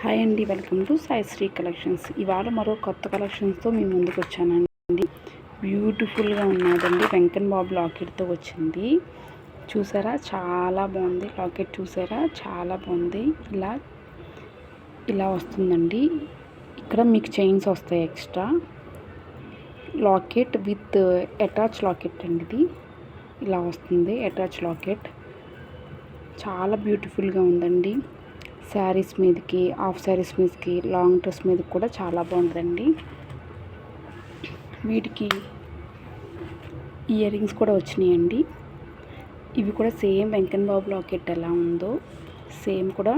Hi అండి, welcome to Sai Sri collections. ఇవాళ మరో కొత్త కలెక్షన్స్తో మీ ముందుకు వచ్చానండి. బ్యూటిఫుల్గా ఉన్నదండి. వెంకన్ బాబు లాకెట్తో వచ్చింది. చూసారా, చాలా బాగుంది. లాకెట్ చూసారా, చాలా బాగుంది. ఇలా వస్తుందండి. ఇక్కడ మీకు చైన్స్ వస్తాయి extra. Locket with attach locket అండి. ఇది ఇలా వస్తుంది, అటాచ్ లాకెట్. చాలా బ్యూటిఫుల్గా ఉందండి. శారీస్ మీదకి, హాఫ్ శారీస్ మీదకి, లాంగ్ డ్రెస్ మీదకి కూడా చాలా బాగుంటుందండి. వీటికి ఇయర్ రింగ్స్ కూడా వచ్చినాయండి. ఇవి కూడా సేమ్ వెంకన్ బాబు లాకెట్ ఎలా ఉందో సేమ్ కూడా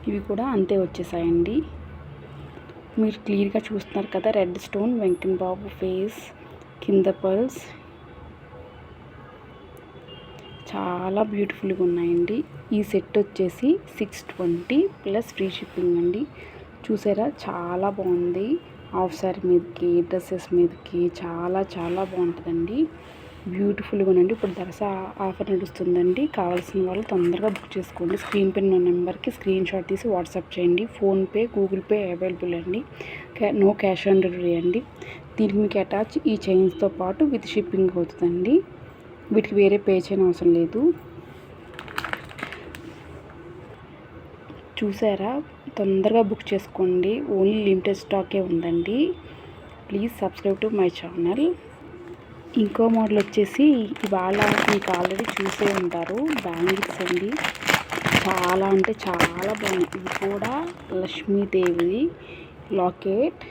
ఇవి కూడా అంతే వచ్చేసాయండి. మీరు క్లియర్గా చూస్తున్నారు కదా, రెడ్ స్టోన్, వెంకన్ బాబు ఫేస్, కింద పర్ల్స్ చాలా బ్యూటిఫుల్గా ఉన్నాయండి. ఈ సెట్ వచ్చేసి 620 ప్లస్ ఫ్రీ షిప్పింగ్ అండి. చూసారా, చాలా బాగుంది. హాఫ్ శారీ మీదకి, డ్రెస్సెస్ మీదకి చాలా చాలా బాగుంటుందండి. బ్యూటిఫుల్గా ఉందండి. ఇప్పుడు దసరా ఆఫర్ నడుస్తుందండి. కావాల్సిన వాళ్ళు తొందరగా బుక్ చేసుకోండి. స్క్రీన్ పైన ఉన్న నెంబర్కి స్క్రీన్ షాట్ తీసి వాట్సాప్ చేయండి. ఫోన్పే, గూగుల్ పే అవైలబుల్ అండి. నో క్యాష్ ఆన్ డెలివరీ అండి. దీనికి మీకు అటాచ్ ఈ చైన్స్తో పాటు విత్ షిప్పింగ్ అవుతుందండి. వీటికి వేరే పే చేయని అవసరం లేదు. చూసారా, తొందరగా బుక్ చేసుకోండి. ఓన్లీ లిమిటెడ్ స్టాకే ఉందండి. Please subscribe to my channel. ఇంకో మోడల్ వచ్చేసి ఇవాళ మీకు ఆల్రెడీ చూసే ఉంటారు, బ్యాంగిల్స్ అండి. చాలా అంటే చాలా బాగున్నాయి. ఇవి కూడా లక్ష్మీదేవి లాకెట్.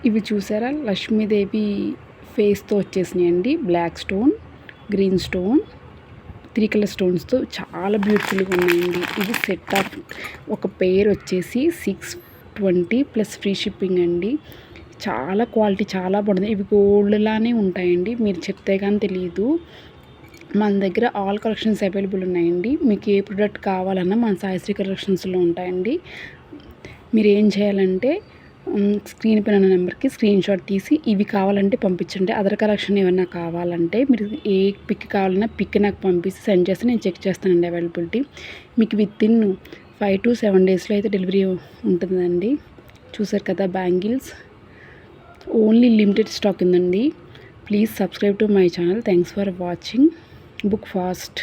ఇవి చూసారా, లక్ష్మీదేవి ఫేస్తో వచ్చేసినాయండి. Black stone, green stone, 3 colour స్టోన్స్తో చాలా బ్యూటిఫుల్గా ఉన్నాయండి. ఇది సెట్ ఆఫ్ ఒక పేర్ వచ్చేసి 620 ప్లస్ ఫ్రీ షిప్పింగ్ అండి. చాలా క్వాలిటీ చాలా బాగుంటుంది. ఇవి గోల్డ్లానే ఉంటాయండి. మీరు చెప్తే కానీ తెలియదు. మన దగ్గర ఆల్ కలెక్షన్స్ అవైలబుల్ ఉన్నాయండి. మీకు ఏ ప్రోడక్ట్ కావాలన్నా మన సాయిశ్రీ కలెక్షన్స్లో ఉంటాయండి. మీరు ఏం చేయాలంటే స్క్రీన్ పైన ఉన్న నెంబర్కి స్క్రీన్ షాట్ తీసి ఇవి కావాలంటే పంపించండి. అదర్ కలెక్షన్ ఏమైనా కావాలంటే మీరు ఏ పిక్ కావాలన్నా పిక్ నాకు పంపిస్తే సెండ్ చేస్తే నేను చెక్ చేస్తానండి అవైలబిలిటీ. మీకు వితిన్ 5 to 7 డేస్లో అయితే డెలివరీ ఉంటుందండి. చూసారు కదా, బ్యాంగిల్స్ ఓన్లీ లిమిటెడ్ స్టాక్ ఉందండి. Please subscribe to my channel. Thanks for watching. Book fast.